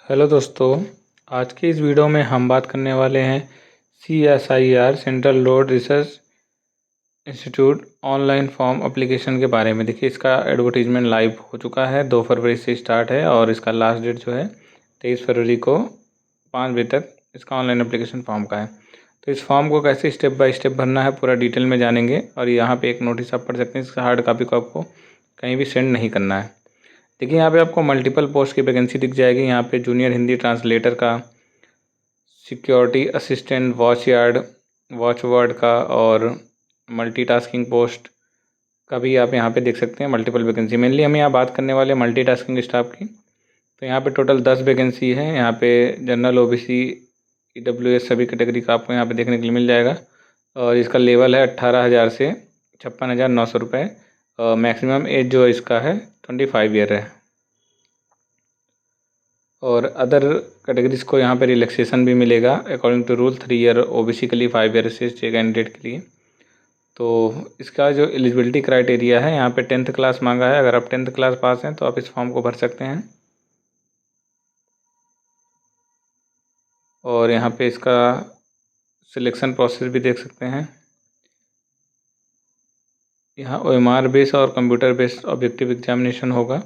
Hello दोस्तों। आज की इस वीडियो में हम बात करने वाले हैं CSIR central road research institute online form application के बारे में। देखिए, इसका एडवर्टीजमेंट लाइव हो चुका है। 2 फरवरी से स्टार्ट है और इसका लास्ट डेट जो है 23 फरवरी को 5 बजे तक इसका ऑनलाइन एप्लीकेशन फॉर्म का है। तो इस फॉर्म को कैसे स्टेप बाय स्टेप भरना है पूरा डिटेल में जानेंगे। और यहाँ पे एक नोटिस आप पढ़ सकते हैं, इसका हार्ड कॉपी को आपको कहीं भी सेंड नहीं करना है। देखिए, यहाँ पे आपको मल्टीपल पोस्ट की वैकेंसी दिख जाएगी। यहाँ पे जूनियर हिंदी ट्रांसलेटर का, सिक्योरिटी असिस्टेंट, वॉचवर्ड का और मल्टीटास्किंग पोस्ट का भी आप यहाँ पे देख सकते हैं। मल्टीपल वैकेंसी मेनली हम यहाँ बात करने वाले मल्टीटास्किंग स्टाफ की। तो यहाँ पे टोटल 10 वैकेंसी है। यहाँ पे जनरल, OBC, EWS सभी कैटेगरी का आपको यहाँ पे देखने के लिए मिल जाएगा। और इसका लेवल है 18,000 से 56,900 रुपये। मैक्सिमम एज जो इसका है 25 ईयर है। और अदर कैटेगरीज को यहाँ पे रिलैक्सेशन भी मिलेगा according to rule. 3 year OBC के लिए, 5 ईयर SC कैंडिडेट के लिए। तो इसका जो एलिजिबिलिटी क्राइटेरिया है, यहाँ पे 10th क्लास मांगा है। अगर आप 10th क्लास पास हैं तो आप इस फॉर्म को भर सकते हैं। और यहाँ पे इसका सिलेक्शन प्रोसेस भी देख सकते हैं। यहाँ OMR बेस और कंप्यूटर बेस्ड ऑब्जेक्टिव एग्जामिनेशन होगा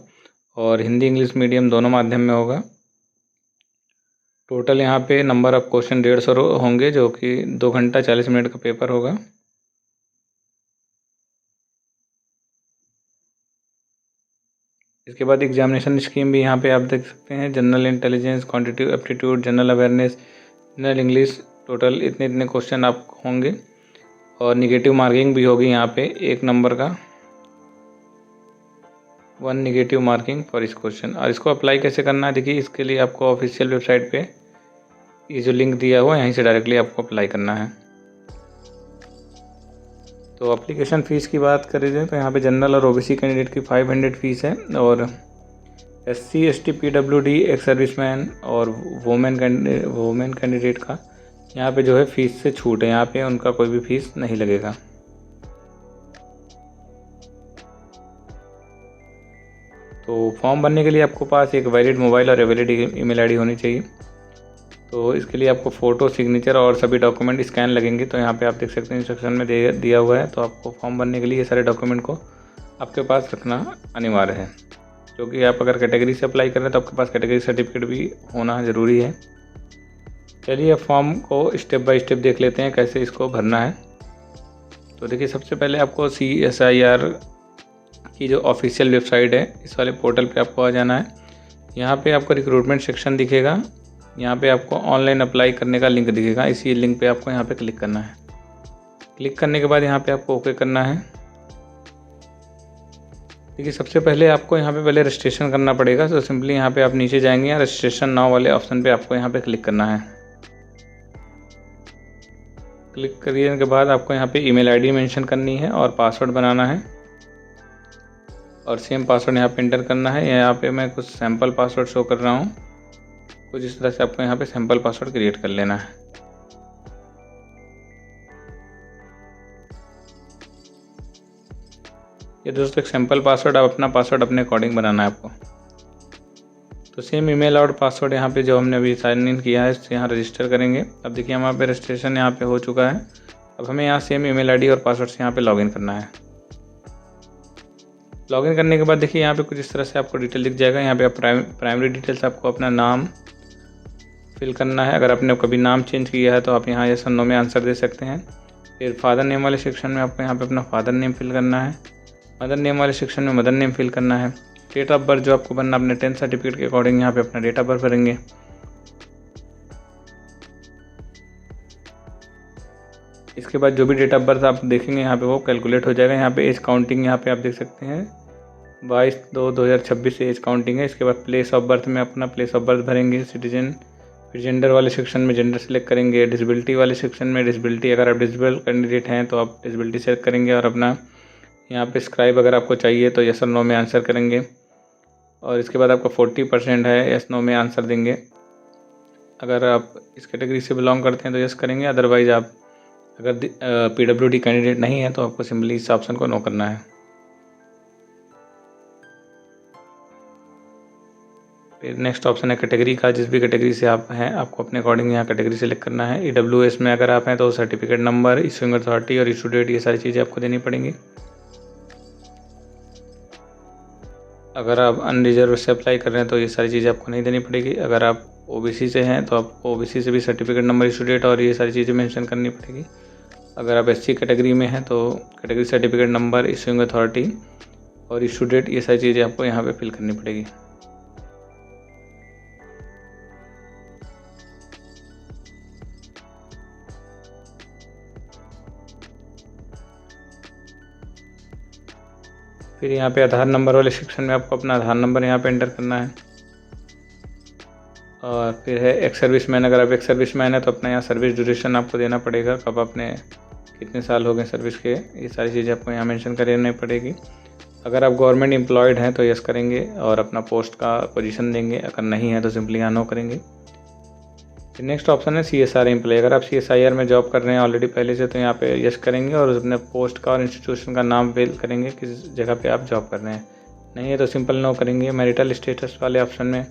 और हिंदी इंग्लिश मीडियम दोनों माध्यम में होगा। टोटल यहाँ पे नंबर ऑफ क्वेश्चन 150 होंगे, जो कि 2 घंटा 40 मिनट का पेपर होगा। इसके बाद एग्जामिनेशन स्कीम भी यहाँ पे आप देख सकते हैं। General intelligence, quantitative aptitude, general awareness, general English, total इतने क्वेश्चन आप होंगे। और निगेटिव मार्किंग भी होगी यहाँ पे 1 नंबर का, 1 निगेटिव मार्किंग फॉर इस क्वेश्चन। और इसको अप्लाई कैसे करना है, देखिए इसके लिए आपको ऑफिशियल वेबसाइट पे ये जो लिंक दिया हुआ है, यहीं से डायरेक्टली आपको अप्लाई करना है। तो एप्लीकेशन फ़ीस की बात करें तो यहाँ पे जनरल और OBC कैंडिडेट की 500 फ़ीस है। और SC ST PWD, ex serviceman और वुमेन कैंडिडेट का यहाँ पे जो है फ़ीस से छूट है। यहाँ पे उनका कोई भी फ़ीस नहीं लगेगा। तो फॉर्म भरने के लिए आपको पास एक वैलिड मोबाइल और वैलिड ईमेल ID होनी चाहिए। तो इसके लिए आपको फ़ोटो, सिग्नेचर और सभी डॉक्यूमेंट स्कैन लगेंगे। तो यहाँ पे आप देख सकते हैं इंस्ट्रक्शन में दिया हुआ है। तो आपको फॉर्म भरने के लिए ये सारे डॉक्यूमेंट को आपके पास रखना अनिवार्य है, क्योंकि आप अगर कैटेगरी से अप्लाई कर रहे हैं तो आपके पास कैटेगरी सर्टिफिकेट भी होना ज़रूरी है। चलिए अब फॉर्म को स्टेप बाय स्टेप देख लेते हैं कैसे इसको भरना है। तो देखिए, सबसे पहले आपको CSIR की जो ऑफिशियल वेबसाइट है, इस वाले पोर्टल पे आपको आ जाना है। यहाँ पे आपको रिक्रूटमेंट सेक्शन दिखेगा। यहाँ पे आपको ऑनलाइन अप्लाई करने का लिंक दिखेगा। इसी लिंक पे आपको यहाँ पे क्लिक करना है। क्लिक करने के बाद यहाँ पे आपको ओके करना है। देखिए, सबसे पहले आपको यहाँ पे पहले रजिस्ट्रेशन करना पड़ेगा। तो सिंपली यहाँ पे आप नीचे जाएंगे, रजिस्ट्रेशन नाउ वाले ऑप्शन पे आपको यहाँ पे क्लिक करना है। क्लिक करने के बाद आपको यहाँ पे ईमेल ID मेंशन करनी है और पासवर्ड बनाना है। और सेम पासवर्ड यहाँ पे एंटर करना है। यहाँ पे मैं कुछ सैम्पल पासवर्ड शो कर रहा हूँ। कुछ इस तरह से आपको यहाँ पे सैम्पल पासवर्ड क्रिएट कर लेना है। ये दोस्तों एक सैम्पल पासवर्ड, आप अपना पासवर्ड अपने अकॉर्डिंग बनाना है आपको। तो सेम ईमेल और पासवर्ड यहाँ पे जो हमने अभी साइन इन किया है, इससे यहाँ रजिस्टर करेंगे। अब देखिए, हमारे पे रजिस्ट्रेशन यहाँ पे हो चुका है। अब हमें यहाँ सेम ईमेल ID और पासवर्ड से यहाँ पे लॉगिन करना है। लॉगिन करने के बाद देखिए, यहाँ पे कुछ इस तरह से आपको डिटेल दिख जाएगा। यहाँ पे आप प्राइमरी डिटेल्स आपको अपना नाम फिल करना है। अगर आपने कभी नाम चेंज किया है तो आप यहाँ यस और नो में आंसर दे सकते हैं। फिर फादर नेम वाले सेक्शन में आपको यहाँ पे अपना फादर नेम फिल करना है। मदर नेम वाले सेक्शन में मदर नेम फिल करना है। डेट ऑफ बर्थ जो आपको बनना, अपने 10th सर्टिफिकेट के अकॉर्डिंग यहाँ पे अपना डेट ऑफ बर्थ भरेंगे। इसके बाद जो भी डेट ऑफ बर्थ आप देखेंगे यहाँ पे वो कैलकुलेट हो जाएगा। यहाँ पे एज काउंटिंग यहाँ पे आप देख सकते हैं, 22/2/2026 से एज काउंटिंग है। इसके बाद प्लेस ऑफ बर्थ में अपना प्लेस ऑफ बर्थ भरेंगे, सिटीजन। फिर जेंडर वाले सेक्शन में जेंडर सेलेक्ट करेंगे। डिसेबिलिटी वाले सेक्शन में डिसेबिलिटी, अगर आप डिसेबल कैंडिडेट हैं तो आप डिसेबिलिटी सेलेक्ट करेंगे। और अपना यहाँ पे स्क्राइब अगर आपको चाहिए तो यस और नो में आंसर करेंगे। और इसके बाद आपका 40% है, यस नो में आंसर देंगे। अगर आप इस कैटेगरी से बिलोंग करते हैं तो यस करेंगे। अदरवाइज़ आप अगर PWD कैंडिडेट नहीं है तो आपको सिंपली इस ऑप्शन को नो करना है। फिर नेक्स्ट ऑप्शन है कैटेगरी का, जिस भी कैटेगरी से आप हैं आपको अपने अकॉर्डिंग यहाँ कैटेगरी सेलेक्ट करना है। EWS में अगर आप हैं तो सर्टिफिकेट नंबर, इशूइंग अथॉरिटी और इशू डेट, ये सारी चीज़ें आपको देनी पड़ेंगी। अगर आप अनरिजर्व से अप्लाई कर रहे हैं तो ये सारी चीज़ें आपको नहीं देनी पड़ेगी। अगर आप OBC से हैं तो आपको OBC से भी सर्टिफिकेट नंबर, इशू डेट और ये सारी चीज़ें मेंशन करनी पड़ेगी। अगर आप SC कैटेगरी में हैं तो category certificate number, issuing authority और इशू डेट, ये सारी चीज़ें आपको यहाँ पे फिल करनी पड़ेगी। फिर यहाँ पे आधार नंबर वाले सेक्शन में आपको अपना आधार नंबर यहाँ पे एंटर करना है। और फिर है एक्स सर्विसमैन, अगर आप एक्स सर्विसमैन है तो अपना यहाँ सर्विस ड्यूरेशन आपको देना पड़ेगा, कब आपने कितने साल हो गए सर्विस के, ये सारी चीज़ें आपको यहाँ मेंशन करनी पड़ेगी। अगर आप गवर्नमेंट एम्प्लॉयड हैं तो यस करेंगे और अपना पोस्ट का पोजीशन देंगे, अगर नहीं है तो सिंपली यहाँ नो करेंगे। फिर नेक्स्ट ऑप्शन है CSR एम्प्लॉय, अगर आप CSIR में जॉब कर रहे हैं ऑलरेडी पहले से तो यहाँ पे यस करेंगे और अपने पोस्ट का और इंस्टीट्यूशन का नाम फिल करेंगे किस जगह पे आप जॉब कर रहे हैं, नहीं है तो सिंपल नो करेंगे। मैरिटल स्टेटस वाले ऑप्शन में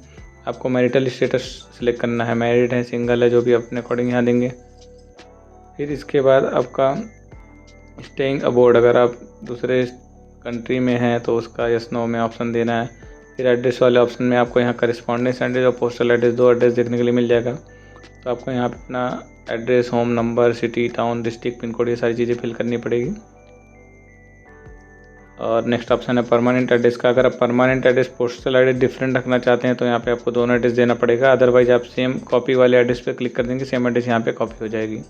आपको मैरिटल स्टेटस सिलेक्ट करना है, मैरिड है, सिंगल है, जो भी अपने अकॉर्डिंग यहाँ देंगे। फिर इसके बाद आपका स्टेइंग अबोर्ड, अगर आप दूसरे कंट्री में हैं तो उसका यस नो में ऑप्शन देना है। फिर एड्रेस वाले ऑप्शन में आपको यहाँ करेस्पॉन्डेंस एड्रेस और पोस्टल एड्रेस, 2 एड्रेस देखने के लिए मिल जाएगा। तो आपको यहाँ पे अपना address, home number, city, town, district, pin code, ये सारी चीज़ें फिल करनी पड़ेगी। और नेक्स्ट ऑप्शन है परमानेंट एड्रेस का, अगर आप permanent address, postal address different रखना चाहते हैं तो यहाँ पे आपको दोनों एड्रेस देना पड़ेगा, अदरवाइज आप सेम कॉपी वाले एड्रेस पे क्लिक कर देंगे, सेम एड्रेस यहाँ पे कॉपी हो जाएगी।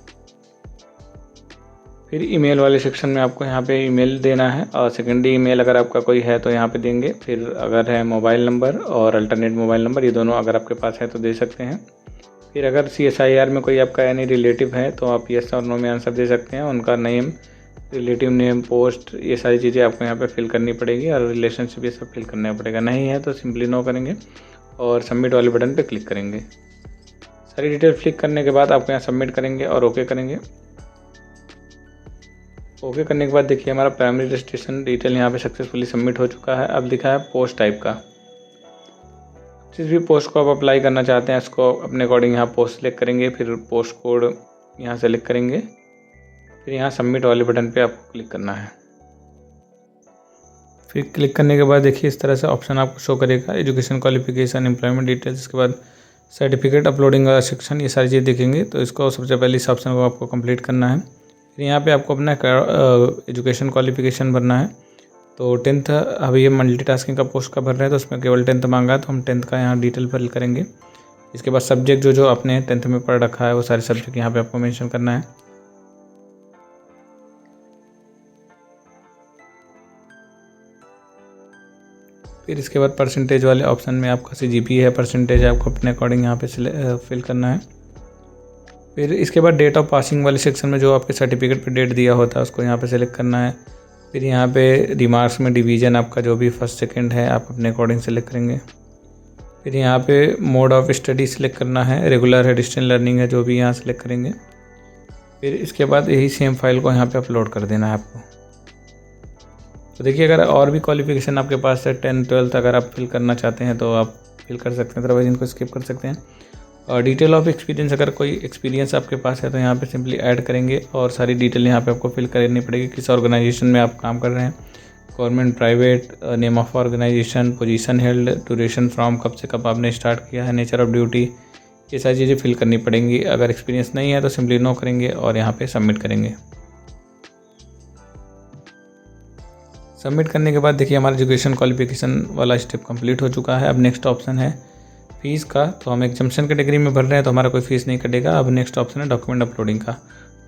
फिर ईमेल वाले सेक्शन में आपको यहाँ पे ईमेल देना है और सेकेंडरी ईमेल अगर आपका कोई है तो यहाँ पे देंगे। फिर अगर है मोबाइल नंबर और अल्टरनेट मोबाइल नंबर, ये दोनों अगर आपके पास है तो दे सकते हैं। फिर अगर CSIR में कोई आपका यानी रिलेटिव है तो आप यस और नो में आंसर दे सकते हैं, उनका नेम, रिलेटिव नेम, पोस्ट, ये सारी चीज़ें आपको यहाँ पे फिल करनी पड़ेगी और रिलेशनशिप ये सब फिल करना पड़ेगा। नहीं है तो सिंपली नो करेंगे और सबमिट वाले बटन पे क्लिक करेंगे। सारी डिटेल क्लिक करने के बाद आपको यहाँ सबमिट करेंगे और ओके करेंगे। ओके करने के बाद देखिए हमारा प्राइमरी रजिस्ट्रेशन डिटेल यहाँ पे सक्सेसफुली सबमिट हो चुका है। अब दिखा है पोस्ट टाइप का, जिस भी पोस्ट को आप अप्लाई करना चाहते हैं उसको अपने अकॉर्डिंग यहाँ पोस्ट सेलेक्ट करेंगे, फिर पोस्ट कोड यहाँ सेलेक्ट करेंगे, फिर यहाँ सबमिट वाले बटन पे आपको क्लिक करना है। फिर क्लिक करने के बाद देखिए इस तरह से ऑप्शन आपको शो करेगा, एजुकेशन, क्वालिफिकेशन, एम्प्लॉयमेंट डिटेल्स, इसके बाद सर्टिफिकेट अपलोडिंग का सेक्शन, ये सारी चीज़ दिखेंगे। तो इसको सबसे पहले इस ऑप्शन को आपको कंप्लीट करना है। फिर यहाँ पे आपको अपना एजुकेशन क्वालिफिकेशन भरना है। तो 10th, अभी ये मल्टीटास्किंग का पोस्ट का भर रहे हैं तो उसमें केवल 10th मांगा है तो हम 10th का यहाँ डिटेल फिल करेंगे। इसके बाद सब्जेक्ट जो आपने 10th में पढ़ रखा है वो सारे सब्जेक्ट यहाँ पे आपको मेंशन करना है। फिर इसके बाद परसेंटेज वाले ऑप्शन में आपका CGPA है, परसेंटेज आपको अपने अकॉर्डिंग यहाँ पे फिल करना है। फिर इसके बाद डेट ऑफ पासिंग वाले सेक्शन में जो आपके सर्टिफिकेट पे डेट दिया होता है उसको यहाँ पे सिलेक्ट करना है। फिर यहाँ पे रिमार्क्स में डिवीज़न आपका जो भी फर्स्ट सेकंड है आप अपने अकॉर्डिंग सेलेक्ट करेंगे। फिर यहाँ पे मोड ऑफ स्टडी सिलेक्ट करना है, रेगुलर है, डिस्टेंस लर्निंग है, जो भी यहाँ सेलेक्ट करेंगे। फिर इसके बाद यही सेम फाइल को यहाँ पे अपलोड कर देना है आपको। तो देखिए अगर और भी क्वालिफिकेशन आपके पास है 10th 12th अगर आप फिल करना चाहते हैं तो आप फिल कर सकते हैं, अदरवाइज इनको स्किप कर सकते हैं। और डिटेल ऑफ एक्सपीरियंस, अगर कोई एक्सपीरियंस आपके पास है तो यहाँ पे सिंपली ऐड करेंगे और सारी डिटेल यहाँ पे आपको फिल करनी पड़ेगी। किस ऑर्गेनाइजेशन में आप काम कर रहे हैं, government, private, name of organisation, position held, duration from, कब से कब आपने स्टार्ट किया है, नेचर ऑफ ड्यूटी, ये सारी चीज़ें फिल करनी पड़ेंगी। अगर एक्सपीरियंस नहीं है तो सिंपली नो करेंगे और यहाँ पर सबमिट करेंगे। सबमिट करने के बाद देखिए हमारा एजुकेशन क्वालिफिकेशन वाला स्टेप कंप्लीट हो चुका है। अब नेक्स्ट ऑप्शन है फ़ीस का, तो हम एग्जाम्पशन कैटेगरी में भर रहे हैं तो हमारा कोई फ़ीस नहीं कटेगा। अब नेक्स्ट ऑप्शन है डॉक्यूमेंट अपलोडिंग का।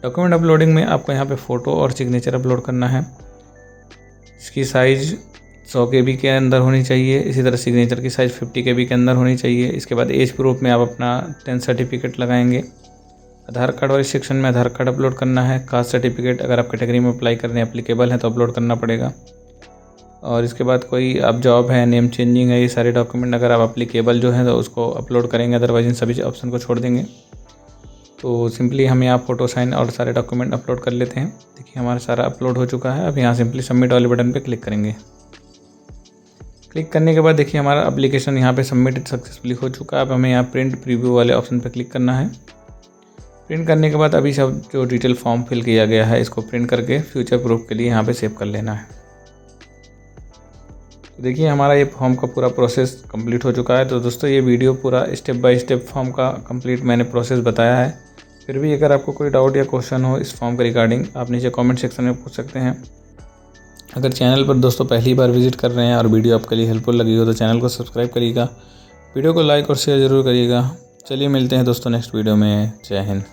डॉक्यूमेंट अपलोडिंग में आपको यहाँ पे फ़ोटो और सिग्नेचर अपलोड करना है। इसकी साइज़ 100 KB के अंदर होनी चाहिए, इसी तरह सिग्नेचर की साइज़ 50 KB के अंदर होनी चाहिए। इसके बाद एज प्रूफ में आप अपना 10th सर्टिफिकेट लगाएंगे। आधार कार्ड वाले सेक्शन में आधार कार्ड अपलोड करना है। कास्ट सर्टिफिकेट अगर आप कैटेगरी में अप्लाई करने एप्लीकेबल है तो अपलोड करना पड़ेगा। और इसके बाद कोई आप जॉब है, नेम चेंजिंग है, ये सारे डॉक्यूमेंट अगर आप एप्लीकेबल जो है तो उसको अपलोड करेंगे, अदरवाइज इन सभी ऑप्शन को छोड़ देंगे। तो सिंपली हम यहाँ फ़ोटो, साइन और सारे डॉक्यूमेंट अपलोड कर लेते हैं। देखिए हमारा सारा अपलोड हो चुका है। अब यहाँ सिंपली सबमिट वाले बटन पे क्लिक करेंगे। क्लिक करने के बाद देखिए हमारा एप्लीकेशन यहाँ पे सबमिट सक्सेसफुली हो चुका है। अब हमें यहाँ प्रिंट प्रीव्यू वाले ऑप्शन पर क्लिक करना है। प्रिंट करने के बाद अभी सब जो डिटेल फॉर्म फिल किया गया है इसको प्रिंट करके फ्यूचर प्रूफ के लिए यहाँ पे सेव कर लेना है। तो देखिए हमारा ये फॉर्म का पूरा प्रोसेस कंप्लीट हो चुका है। तो दोस्तों ये वीडियो पूरा स्टेप बाय स्टेप फॉर्म का कंप्लीट मैंने प्रोसेस बताया है। फिर भी अगर आपको कोई डाउट या क्वेश्चन हो इस फॉर्म के रिगार्डिंग आप नीचे कमेंट सेक्शन में पूछ सकते हैं। अगर चैनल पर दोस्तों पहली बार विजिट कर रहे हैं और वीडियो आपके लिए हेल्पफुल लगी हो तो चैनल को सब्सक्राइब करिएगा, वीडियो को लाइक और शेयर ज़रूर करिएगा। चलिए मिलते हैं दोस्तों नेक्स्ट वीडियो में। जय हिंद।